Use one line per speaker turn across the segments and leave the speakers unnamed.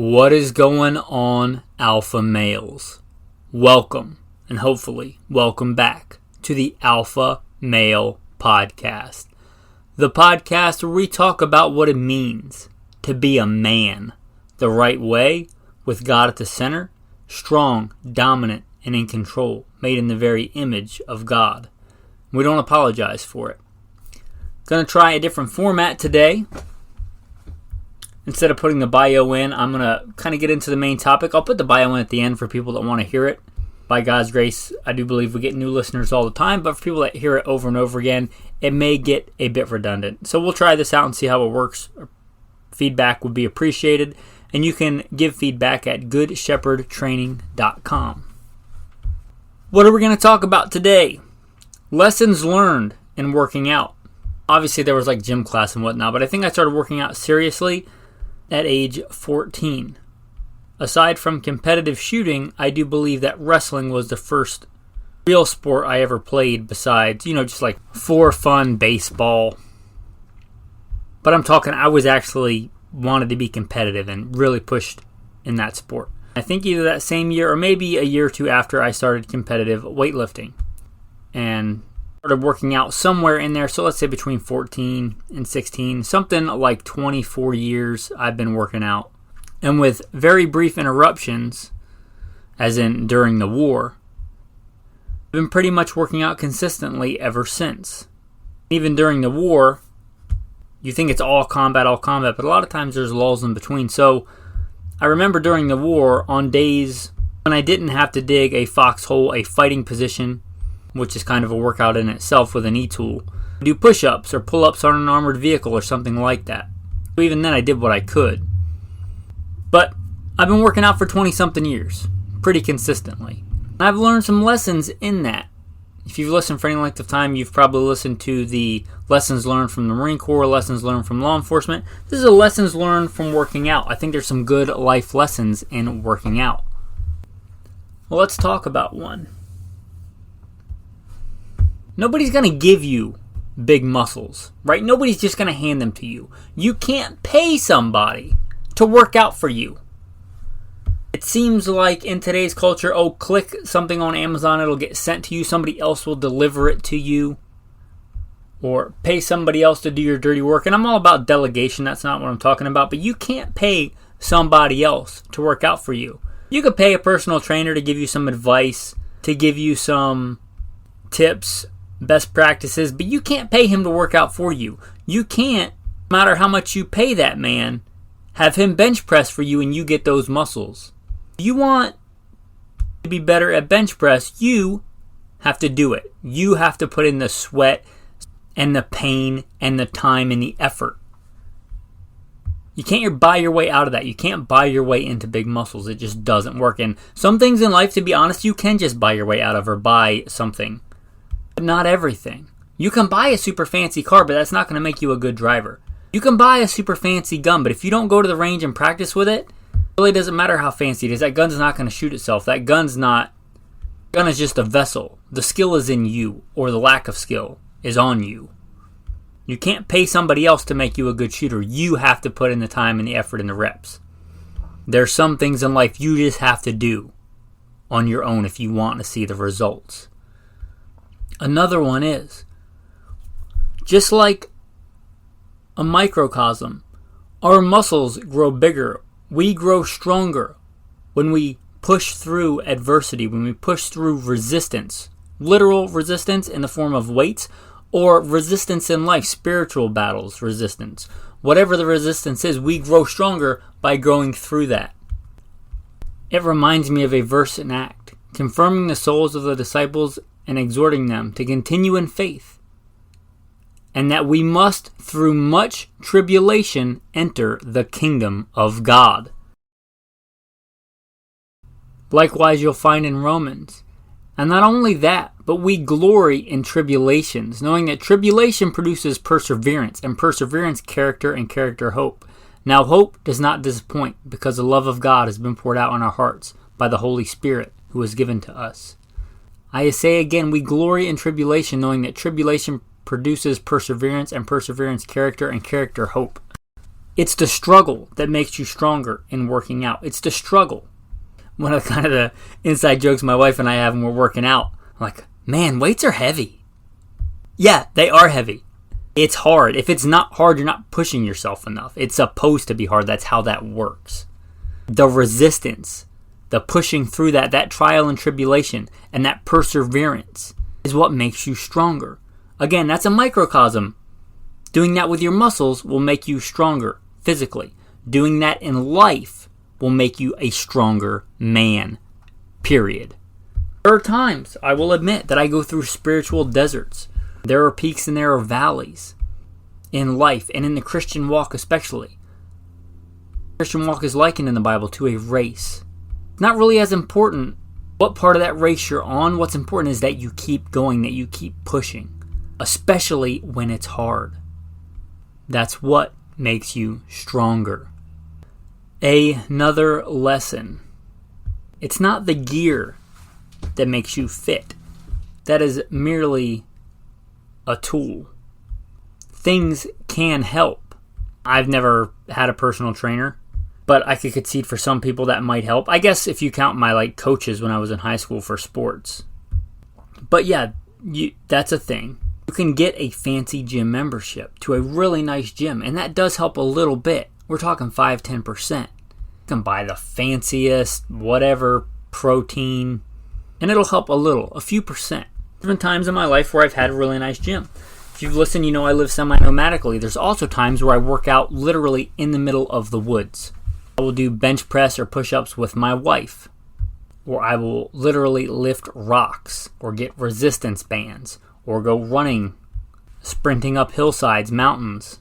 What is going on, alpha males? Welcome, and hopefully welcome back to the Alpha Male Podcast. The podcast where we talk about what it means to be a man the right way, with God at the center, strong, dominant, and in control, made in the very image of God. We don't apologize for it. Going to try a different format today. Instead of putting the bio in, I'm going to kind of get into the main topic. I'll put the bio in at the end for people that want to hear it. By God's grace, I do believe we get new listeners all the time, but for people that hear it over and over again, it may get a bit redundant. So we'll try this out and see how it works. Feedback would be appreciated, and you can give feedback at goodshepherdtraining.com. What are we going to talk about today? Lessons learned in working out. Obviously, there was like gym class and whatnot, but I think I started working out seriously at age 14. Aside from competitive shooting, I do believe that wrestling was the first real sport I ever played besides, just like for fun baseball. But I'm talking, I was actually wanted to be competitive and really pushed in that sport. I think either that same year or maybe a year or two after, I started competitive weightlifting and started working out somewhere in there. So let's say between 14 and 16, something like 24 years I've been working out. And with very brief interruptions, as in during the war, I've been pretty much working out consistently ever since. Even during the war, you think it's all combat, but a lot of times there's lulls in between. So I remember during the war, on days when I didn't have to dig a foxhole, a fighting position, which is kind of a workout in itself with an e-tool, do push-ups or pull-ups on an armored vehicle or something like that. So even then I did what I could. But I've been working out for 20-something years, pretty consistently. I've learned some lessons in that. If you've listened for any length of time, you've probably listened to the lessons learned from the Marine Corps, lessons learned from law enforcement. This is a lessons learned from working out. I think there's some good life lessons in working out. Well, let's talk about one. Nobody's going to give you big muscles, right? Nobody's just going to hand them to you. You can't pay somebody to work out for you. It seems like in today's culture, click something on Amazon, it'll get sent to you. Somebody else will deliver it to you. Or pay somebody else to do your dirty work. And I'm all about delegation. That's not what I'm talking about. But you can't pay somebody else to work out for you. You could pay a personal trainer to give you some advice, to give you some tips, best practices, but you can't pay him to work out for you. You can't, no matter how much you pay that man, have him bench press for you and you get those muscles. If you want to be better at bench press, you have to do it. You have to put in the sweat and the pain and the time and the effort. You can't buy your way out of that. You can't buy your way into big muscles. It just doesn't work. And some things in life, to be honest, you can just buy your way out of or buy something. But not everything. You can buy a super fancy car, but that's not going to make you a good driver. You can buy a super fancy gun, but if you don't go to the range and practice with it, it really doesn't matter how fancy it is. That gun's not going to shoot itself. That gun is just a vessel. The skill is in you, or the lack of skill is on you. You can't pay somebody else to make you a good shooter. You have to put in the time and the effort and the reps. There's some things in life you just have to do on your own if you want to see the results. Another one is, just like a microcosm, our muscles grow bigger. We grow stronger when we push through adversity, when we push through resistance. Literal resistance in the form of weights, or resistance in life, spiritual battles, resistance. Whatever the resistance is, we grow stronger by going through that. It reminds me of a verse in Acts, confirming the souls of the disciples and exhorting them to continue in faith, and that we must, through much tribulation, enter the kingdom of God. Likewise, you'll find in Romans. And not only that, but we glory in tribulations, knowing that tribulation produces perseverance, and perseverance, character, and character, hope. Now hope does not disappoint, because the love of God has been poured out on our hearts by the Holy Spirit who was given to us. I say again, we glory in tribulation, knowing that tribulation produces perseverance, and perseverance, character, and character, hope. It's the struggle that makes you stronger in working out. It's the struggle. One of the inside jokes my wife and I have when we're working out, I'm like, man, weights are heavy. Yeah, they are heavy. It's hard. If it's not hard, you're not pushing yourself enough. It's supposed to be hard. That's how that works. The resistance, the pushing through that trial and tribulation, and that perseverance is what makes you stronger. Again, that's a microcosm. Doing that with your muscles will make you stronger physically. Doing that in life will make you a stronger man, period. There are times, I will admit, that I go through spiritual deserts. There are peaks and there are valleys in life and in the Christian walk especially. The Christian walk is likened in the Bible to a race. It's not really as important what part of that race you're on. What's important is that you keep going, that you keep pushing, especially when it's hard. That's what makes you stronger. Another lesson. It's not the gear that makes you fit. That is merely a tool. Things can help. I've never had a personal trainer, but I could concede for some people that might help. I guess if you count my coaches when I was in high school for sports. But yeah, that's a thing. You can get a fancy gym membership to a really nice gym, and that does help a little bit. We're talking 5-10%. You can buy the fanciest, whatever, protein, and it'll help a little, a few percent. There's been times in my life where I've had a really nice gym. If you've listened, you know I live semi-nomadically. There's also times where I work out literally in the middle of the woods. I will do bench press or push-ups with my wife, or I will literally lift rocks or get resistance bands or go running, sprinting up hillsides, mountains.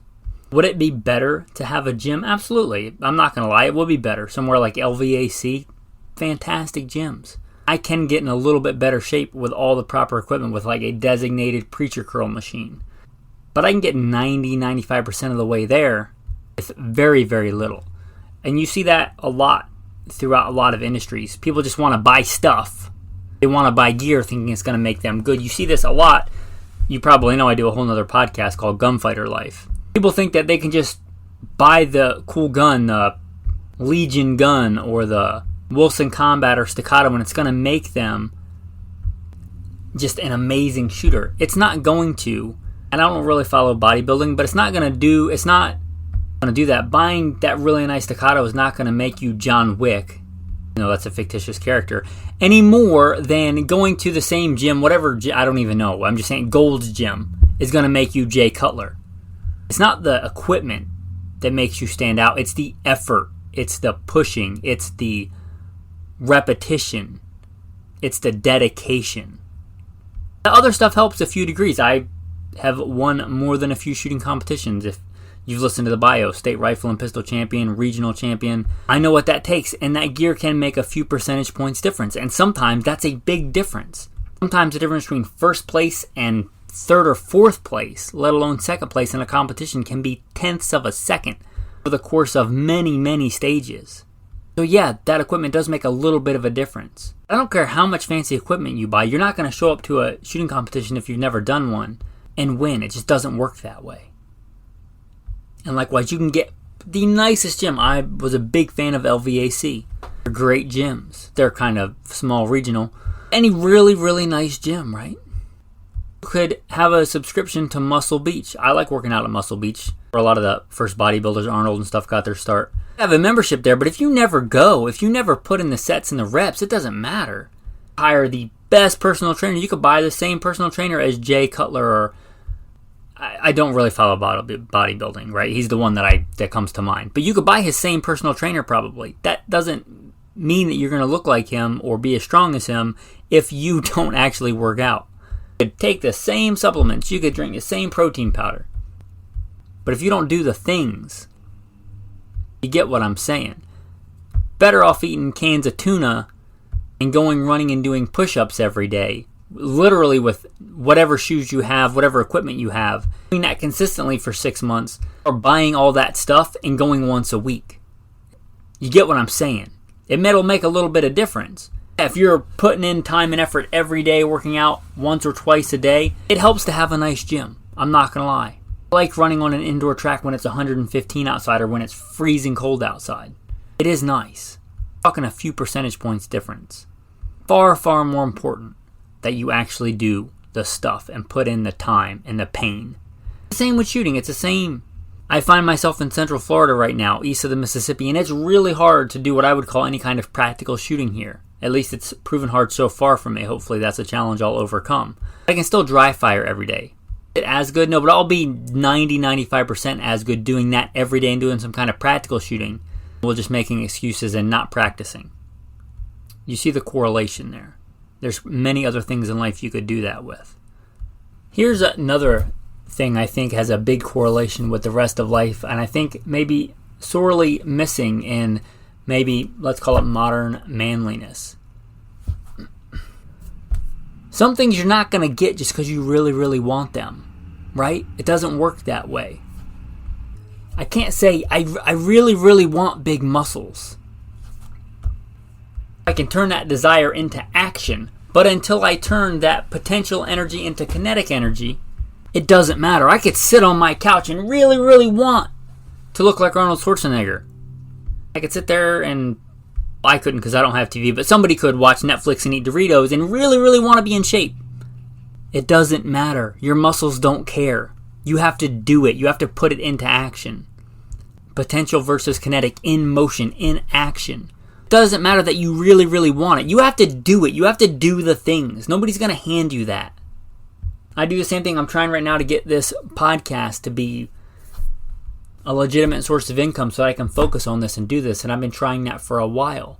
Would it be better to have a gym? Absolutely. I'm not going to lie, it would be better. Somewhere like LVAC, fantastic gyms. I can get in a little bit better shape with all the proper equipment with a designated preacher curl machine. But I can get 90-95% of the way there with very, very little. And you see that a lot throughout a lot of industries. People just want to buy stuff. They want to buy gear thinking it's going to make them good. You see this a lot. You probably know I do a whole nother podcast called Gunfighter Life. People think that they can just buy the cool gun, the Legion gun or the Wilson Combat or Staccato, and it's going to make them just an amazing shooter. It's not going to, and I don't really follow bodybuilding, but it's not going to do that. Buying that really nice Staccato is not going to make you John Wick. That's a fictitious character. Any more than going to the same gym, whatever, I don't even know. I'm just saying Gold's Gym is going to make you Jay Cutler. It's not the equipment that makes you stand out. It's the effort. It's the pushing. It's the repetition. It's the dedication. The other stuff helps a few degrees. I have won more than a few shooting competitions. If you've listened to the bio, state rifle and pistol champion, regional champion, I know what that takes, and that gear can make a few percentage points difference, and sometimes that's a big difference. Sometimes the difference between first place and third or fourth place, let alone second place in a competition, can be tenths of a second over the course of many, many stages. So yeah, that equipment does make a little bit of a difference. I don't care how much fancy equipment you buy, you're not going to show up to a shooting competition if you've never done one and win. It just doesn't work that way. And likewise, you can get the nicest gym. I was a big fan of LVAC. They're great gyms. They're kind of small regional. Any really, really nice gym, right? You could have a subscription to Muscle Beach. I like working out at Muscle Beach, where a lot of the first bodybuilders, Arnold and stuff, got their start. I have a membership there, but if you never go, if you never put in the sets and the reps, it doesn't matter. Hire the best personal trainer. You could buy the same personal trainer as Jay Cutler, or I don't really follow bodybuilding, right? He's the one that comes to mind. But you could buy his same personal trainer probably. That doesn't mean that you're going to look like him or be as strong as him if you don't actually work out. You could take the same supplements. You could drink the same protein powder. But if you don't do the things, you get what I'm saying. Better off eating cans of tuna and going running and doing push-ups every day, literally with whatever shoes you have, whatever equipment you have, doing that consistently for 6 months, or buying all that stuff and going once a week. You get what I'm saying? It'll make a little bit of difference. If you're putting in time and effort every day, working out once or twice a day, it helps to have a nice gym. I'm not going to lie. I like running on an indoor track when it's 115 outside or when it's freezing cold outside. It is nice. I'm talking a few percentage points difference. Far, far more important that you actually do the stuff and put in the time and the pain. The same with shooting. It's the same. I find myself in Central Florida right now, east of the Mississippi, and it's really hard to do what I would call any kind of practical shooting here. At least it's proven hard so far for me. Hopefully that's a challenge I'll overcome. I can still dry fire every day. Is it as good? No, but I'll be 90-95% as good doing that every day and doing some kind of practical shooting. We're just making excuses and not practicing. You see the correlation there. There's many other things in life you could do that with. Here's another thing I think has a big correlation with the rest of life, and I think maybe sorely missing in maybe, let's call it modern manliness. Some things you're not going to get just because you really, really want them, right? It doesn't work that way. I can't say, I really, really want big muscles. I can turn that desire into action, but until I turn that potential energy into kinetic energy, it doesn't matter. I could sit on my couch and really, really want to look like Arnold Schwarzenegger. I could sit there and, I couldn't because I don't have TV, but somebody could watch Netflix and eat Doritos and really, really want to be in shape. It doesn't matter. Your muscles don't care. You have to do it. You have to put it into action. Potential versus kinetic, in motion, in action. It doesn't matter that you really, really want it. You have to do it. You have to do the things. Nobody's going to hand you that. I do the same thing. I'm trying right now to get this podcast to be a legitimate source of income so I can focus on this and do this. And I've been trying that for a while.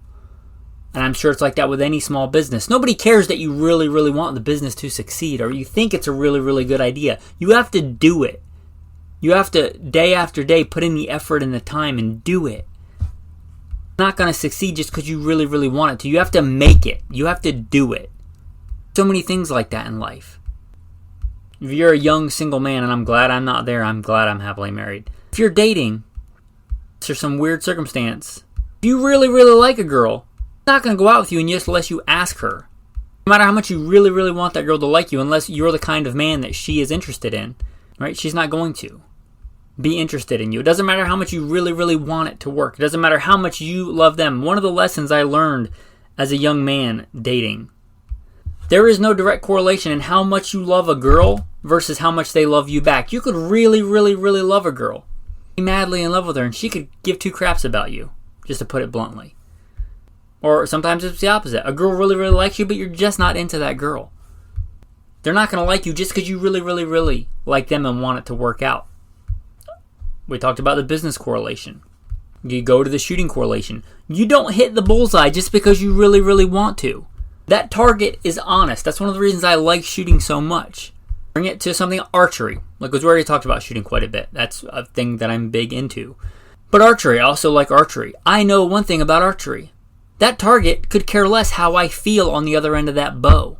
And I'm sure it's like that with any small business. Nobody cares that you really, really want the business to succeed or you think it's a really, really good idea. You have to do it. You have to, day after day, put in the effort and the time and do it. You're not going to succeed just because you really, really want it to. You have to make it. You have to do it. So many things like that in life. If you're a young single man, and I'm glad I'm not there, I'm glad I'm happily married. If you're dating, there's some weird circumstance. If you really, really like a girl, she's not going to go out with you unless you ask her. No matter how much you really, really want that girl to like you, unless you're the kind of man that she is interested in, right? She's not going to be interested in you. It doesn't matter how much you really, really want it to work. It doesn't matter how much you love them. One of the lessons I learned as a young man dating, there is no direct correlation in how much you love a girl versus how much they love you back. You could really, really, really love a girl, be madly in love with her, and she could give two craps about you, just to put it bluntly. Or sometimes it's the opposite. A girl really, really likes you, but you're just not into that girl. They're not going to like you just because you really, really, really like them and want it to work out. We talked about the business correlation. You go to the shooting correlation. You don't hit the bullseye just because you really, really want to. That target is honest. That's one of the reasons I like shooting so much. Bring it to something archery. Like we already talked about shooting quite a bit. That's a thing that I'm big into. But archery, I also like archery. I know one thing about archery. That target could care less how I feel on the other end of that bow.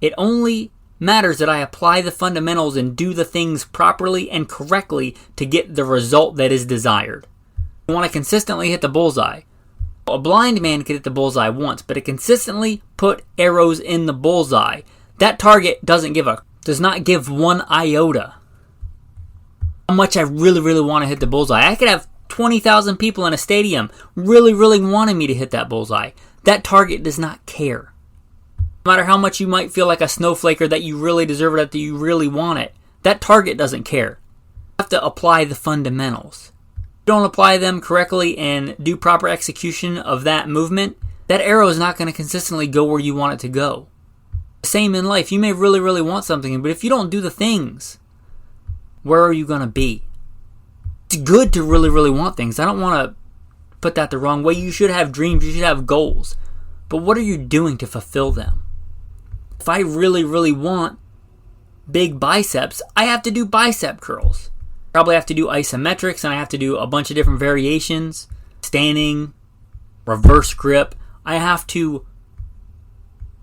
It only matters that I apply the fundamentals and do the things properly and correctly to get the result that is desired. You want to consistently hit the bullseye. A blind man can hit the bullseye once, but to consistently put arrows in the bullseye, that target does not give one iota how much I really, really want to hit the bullseye. I could have 20,000 people in a stadium really, really wanting me to hit that bullseye. That target does not care. No matter how much you might feel like a snowflake or that you really deserve it, that you really want it, that target doesn't care. You have to apply the fundamentals. If you don't apply them correctly and do proper execution of that movement, that arrow is not going to consistently go where you want it to go. Same in life. You may really, really want something, but if you don't do the things, where are you going to be? It's good to really, really want things. I don't want to put that the wrong way. You should have dreams. You should have goals. But what are you doing to fulfill them? If I really, really want big biceps, I have to do bicep curls. Probably have to do isometrics, and I have to do a bunch of different variations. Standing, reverse grip. I have to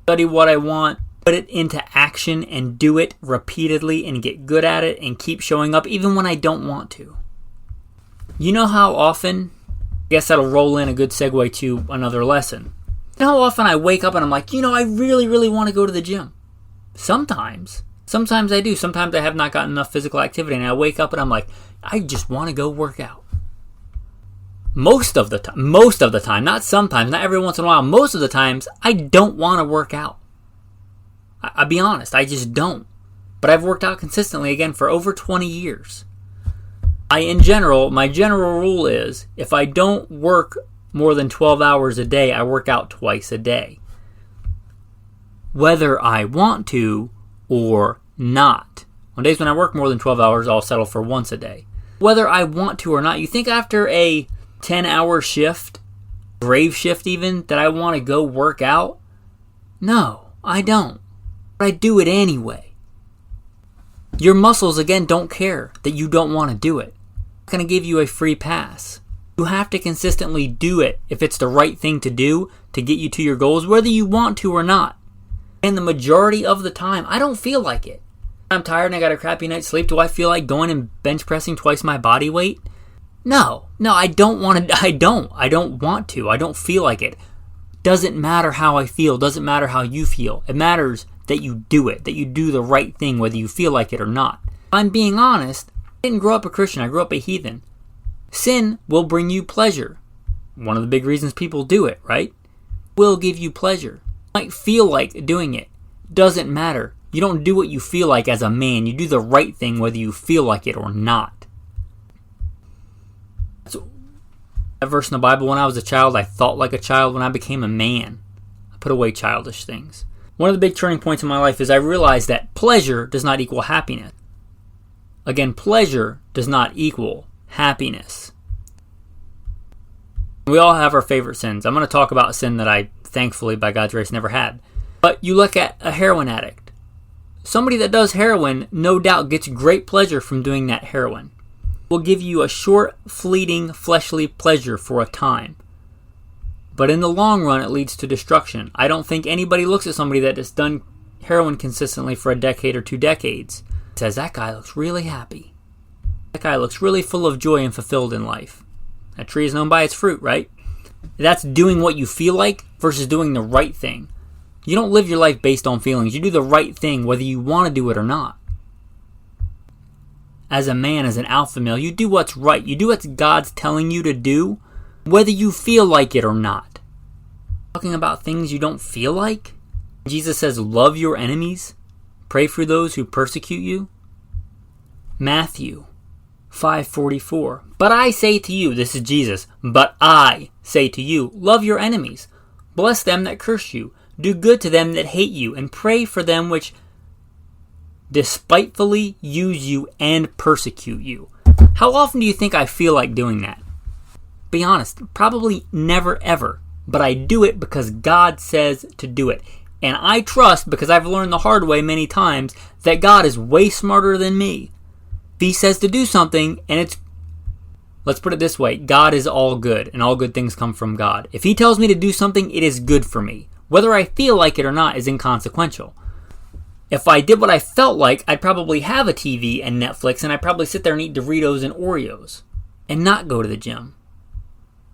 study what I want, put it into action, and do it repeatedly and get good at it and keep showing up even when I don't want to. You know how often, I guess that'll roll in a good segue to another lesson. You know how often I wake up and I'm like, I really, really want to go to the gym. Sometimes Sometimes I do. Sometimes I have not gotten enough physical activity and I wake up and I'm like, I just want to go work out. Most of the time, not sometimes, not every once in a while, most of the times, I don't want to work out. I'll be honest, I just don't. But I've worked out consistently, again, for over 20 years. My general rule is, if I don't work more than 12 hours a day, I work out twice a day. Whether I want to or not. On days when I work more than 12 hours, I'll settle for once a day. Whether I want to or not. You think after a 10-hour shift, grave shift even, that I want to go work out? No, I don't. But I do it anyway. Your muscles, again, don't care that you don't want to do it. I'm going to give you a free pass. You have to consistently do it if it's the right thing to do to get you to your goals, whether you want to or not. And the majority of the time, I don't feel like it. I'm tired and I got a crappy night's sleep. Do I feel like going and bench pressing twice my body weight? No, I don't want to. I don't want to. I don't feel like it. Doesn't matter how I feel. Doesn't matter how you feel. It matters that you do it, that you do the right thing, whether you feel like it or not. If I'm being honest, I didn't grow up a Christian. I grew up a heathen. Sin will bring you pleasure. One of the big reasons people do it, right? Will give you pleasure. You might feel like doing it. Doesn't matter. You don't do what you feel like as a man. You do the right thing whether you feel like it or not. That verse in the Bible, when I was a child, I thought like a child. When I became a man, I put away childish things. One of the big turning points in my life is I realized that pleasure does not equal happiness. Again, pleasure does not equal happiness. We all have our favorite sins. I'm going to talk about a sin that I, thankfully, by God's grace, never had. But you look at a heroin addict. Somebody that does heroin, no doubt, gets great pleasure from doing that heroin. Will give you a short, fleeting, fleshly pleasure for a time. But in the long run, it leads to destruction. I don't think anybody looks at somebody that has done heroin consistently for a decade or 2 decades and says, that guy looks really happy. That guy looks really full of joy and fulfilled in life. That tree is known by its fruit, right? That's doing what you feel like versus doing the right thing. You don't live your life based on feelings. You do the right thing whether you want to do it or not. As a man, as an alpha male, you do what's right. You do what God's telling you to do, whether you feel like it or not. Talking about things you don't feel like? Jesus says, love your enemies. Pray for those who persecute you. Matthew 5:44. But I say to you, this is Jesus, but I say to you, love your enemies. Bless them that curse you. Do good to them that hate you, and pray for them which despitefully use you and persecute you. How often do you think I feel like doing that? Be honest, probably never ever. But I do it because God says to do it. And I trust, because I've learned the hard way many times, that God is way smarter than me. If He says to do something, and it's, let's put it this way, God is all good, and all good things come from God. If He tells me to do something, it is good for me. Whether I feel like it or not is inconsequential. If I did what I felt like, I'd probably have a TV and Netflix, and I'd probably sit there and eat Doritos and Oreos, and not go to the gym.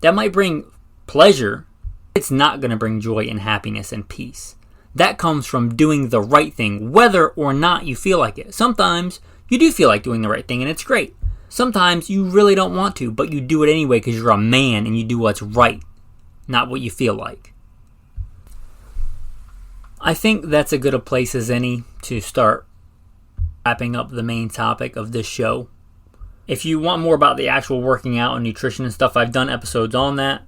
That might bring pleasure. It's not going to bring joy and happiness and peace. That comes from doing the right thing, whether or not you feel like it. Sometimes you do feel like doing the right thing, and it's great. Sometimes you really don't want to, but you do it anyway because you're a man and you do what's right, not what you feel like. I think that's as good a place as any to start wrapping up the main topic of this show. If you want more about the actual working out and nutrition and stuff, I've done episodes on that.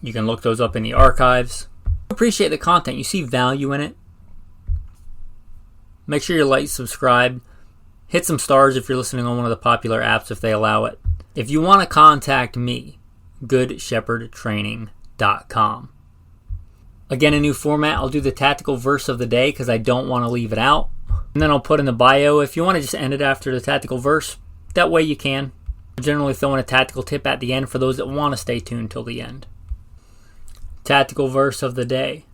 You can look those up in the archives. Appreciate the content. You see value in it. Make sure you like, subscribe. Hit some stars if you're listening on one of the popular apps if they allow it. If you want to contact me, goodshepherdtraining.com. Again, a new format. I'll do the tactical verse of the day because I don't want to leave it out. And then I'll put in the bio. If you want to just end it after the tactical verse, that way you can. I generally throw in a tactical tip at the end for those that want to stay tuned till the end. Tactical verse of the day.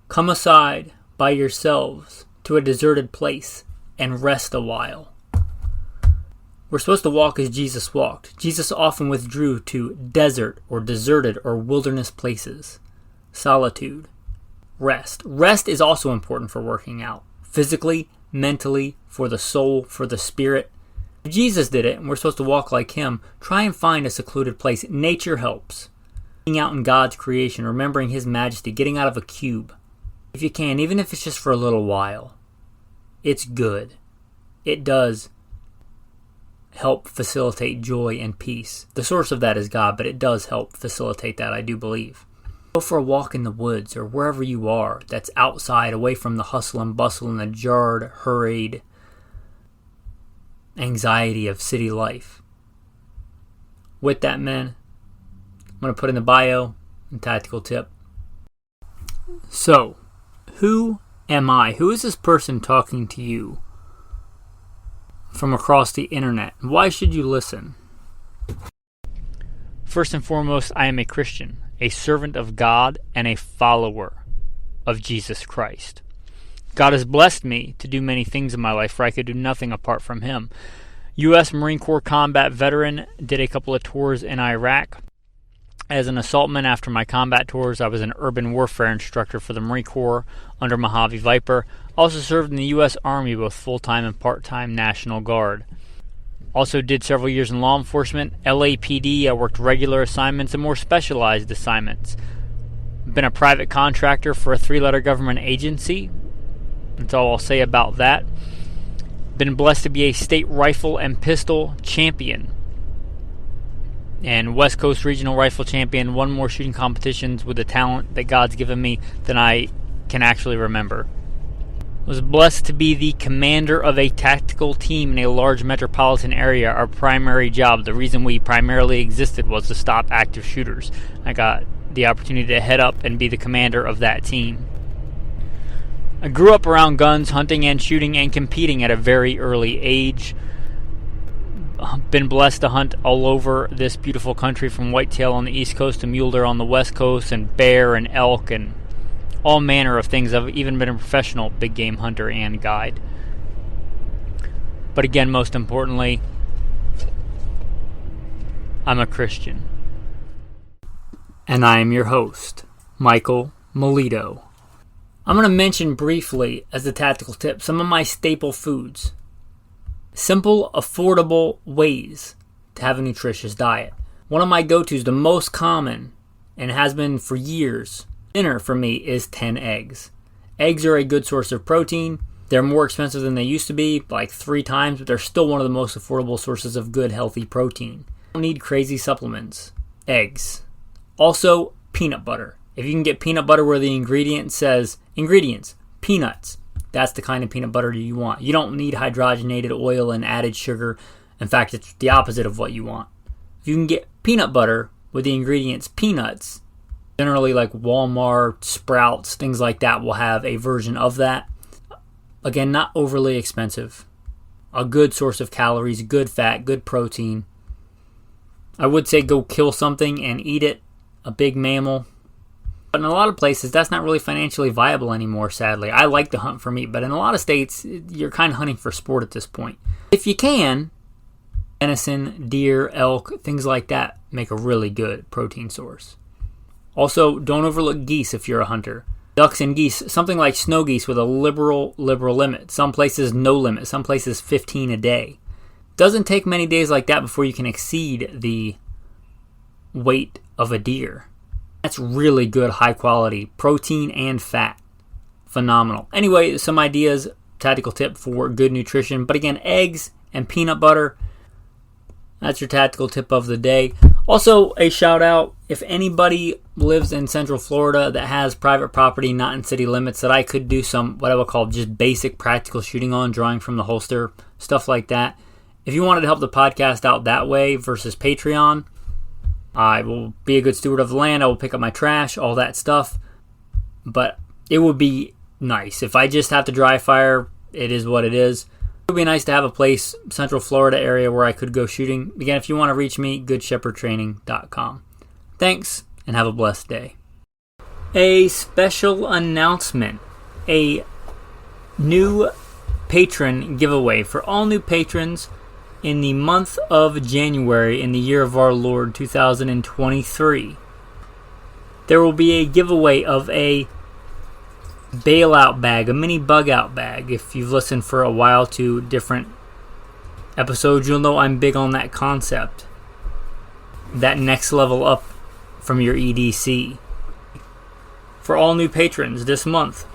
Come aside by yourselves to a deserted place and rest a while. We're supposed to walk as Jesus walked. Jesus often withdrew to desert or deserted or wilderness places. Solitude. Rest. Rest is also important for working out. Physically, mentally, for the soul, for the spirit. If Jesus did it, and we're supposed to walk like him, try and find a secluded place. Nature helps. Being out in God's creation, remembering his majesty, getting out of a cube. If you can, even if it's just for a little while. It's good. It does help facilitate joy and peace. The source of that is God, but it does help facilitate that, I do believe. Go for a walk in the woods or wherever you are that's outside, away from the hustle and bustle and the jarred, hurried anxiety of city life. With that, men, I'm going to put in the bio and tactical tip. So, who am I? Who is this person talking to you from across the internet? Why should you listen? First and foremost, I am a Christian, a servant of God, and a follower of Jesus Christ. God has blessed me to do many things in my life, for I could do nothing apart from him. U.S. Marine Corps combat veteran, did a couple of tours in Iraq. As an assaultman after my combat tours, I was an urban warfare instructor for the Marine Corps under Mojave Viper. Also served in the U.S. Army, both full-time and part-time National Guard. Also did several years in law enforcement, LAPD. I worked regular assignments and more specialized assignments. Been a private contractor for a 3-letter government agency. That's all I'll say about that. Been blessed to be a state rifle and pistol champion. And West Coast Regional Rifle Champion, won more shooting competitions with the talent that God's given me than I can actually remember. Was blessed to be the commander of a tactical team in a large metropolitan area. Our primary job, the reason we primarily existed, was to stop active shooters. I got the opportunity to head up and be the commander of that team. I grew up around guns, hunting and shooting and competing at a very early age. Been blessed to hunt all over this beautiful country, from whitetail on the East Coast to mule deer on the West Coast, and bear and elk and all manner of things. I've even been a professional big game hunter and guide. But again, most importantly, I'm a Christian. And I am your host, Michael Milito. I'm going to mention briefly, as a tactical tip, some of my staple foods. Simple, affordable ways to have a nutritious diet. One of my go-tos, the most common, and has been for years, dinner for me is 10 eggs. Eggs are a good source of protein. They're more expensive than they used to be, like 3 times, but they're still one of the most affordable sources of good, healthy protein. You don't need crazy supplements. Eggs. Also, peanut butter. If you can get peanut butter where the ingredient says, ingredients, peanuts, that's the kind of peanut butter you want. You don't need hydrogenated oil and added sugar. In fact, it's the opposite of what you want. If you can get peanut butter with the ingredients peanuts, generally like Walmart, Sprouts, things like that will have a version of that. Again, not overly expensive. A good source of calories, good fat, good protein. I would say go kill something and eat it, a big mammal. But in a lot of places, that's not really financially viable anymore, sadly. I like to hunt for meat, but in a lot of states, you're kind of hunting for sport at this point. If you can, venison, deer, elk, things like that make a really good protein source. Also, don't overlook geese if you're a hunter. Ducks and geese, something like snow geese with a liberal limit. Some places no limit, some places 15 a day. Doesn't take many days like that before you can exceed the weight of a deer. That's really good, high quality protein and fat. Phenomenal. Anyway, some ideas, tactical tip for good nutrition. But again, eggs and peanut butter. That's your tactical tip of the day. Also, a shout out, if anybody lives in Central Florida that has private property, not in city limits, that I could do some, what I would call just basic practical shooting on, drawing from the holster, stuff like that. If you wanted to help the podcast out that way versus Patreon, I will be a good steward of the land. I will pick up my trash, all that stuff. But it would be nice. If I just have to dry fire, it is what it is. It would be nice to have a place, Central Florida area, where I could go shooting. Again, if you want to reach me, goodshepherdtraining.com. Thanks, and have a blessed day. A special announcement. A new patron giveaway for all new patrons in the month of January in the year of our Lord 2023. There will be a giveaway of a bailout bag, a mini bug out bag. If you've listened for a while to different episodes, you'll know I'm big on that concept. That next level up from your EDC. For all new patrons this month,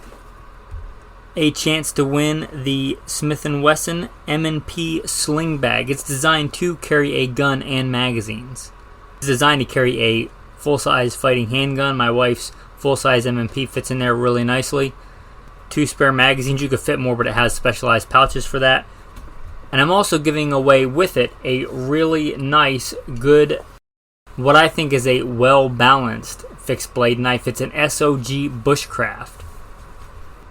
a chance to win the Smith & Wesson M&P Sling Bag. It's designed to carry a gun and magazines. It's designed to carry a full-size fighting handgun. My wife's full-size M&P fits in there really nicely. 2 spare magazines. You could fit more, but it has specialized pouches for that. And I'm also giving away with it a really nice, good, what I think is a well-balanced fixed blade knife. It's an SOG Bushcraft.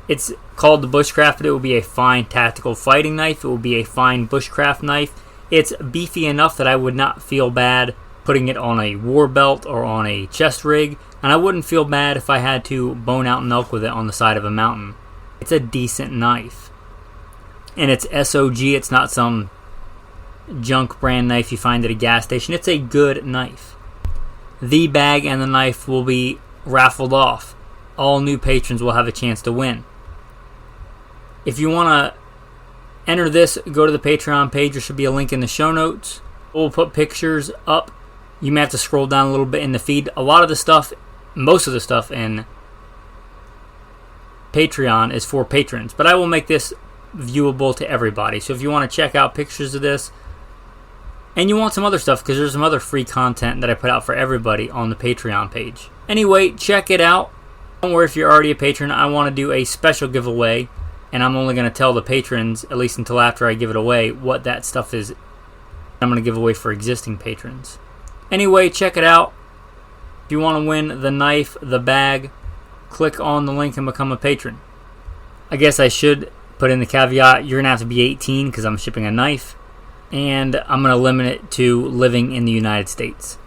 It's called the Bushcraft, but it will be a fine tactical fighting knife. It will be a fine Bushcraft knife. It's beefy enough that I would not feel bad putting it on a war belt or on a chest rig, and I wouldn't feel bad if I had to bone out milk with it on the side of a mountain. It's a decent knife. And it's SOG, it's not some junk brand knife you find at a gas station. It's a good knife. The bag and the knife will be raffled off. All new patrons will have a chance to win. If you want to enter this, go to the Patreon page. There should be a link in the show notes. We'll put pictures up. You may have to scroll down a little bit in the feed. A lot of the stuff, most of the stuff in Patreon is for patrons, but I will make this viewable to everybody. So if you want to check out pictures of this, and you want some other stuff, because there's some other free content that I put out for everybody on the Patreon page. Anyway, check it out. Don't worry if you're already a patron. I want to do a special giveaway, and I'm only going to tell the patrons, at least until after I give it away, what that stuff is I'm going to give away for existing patrons. Anyway, check it out. If you want to win the knife, the bag, click on the link and become a patron. I guess I should put in the caveat, you're going to have to be 18 because I'm shipping a knife, and I'm going to limit it to living in the United States.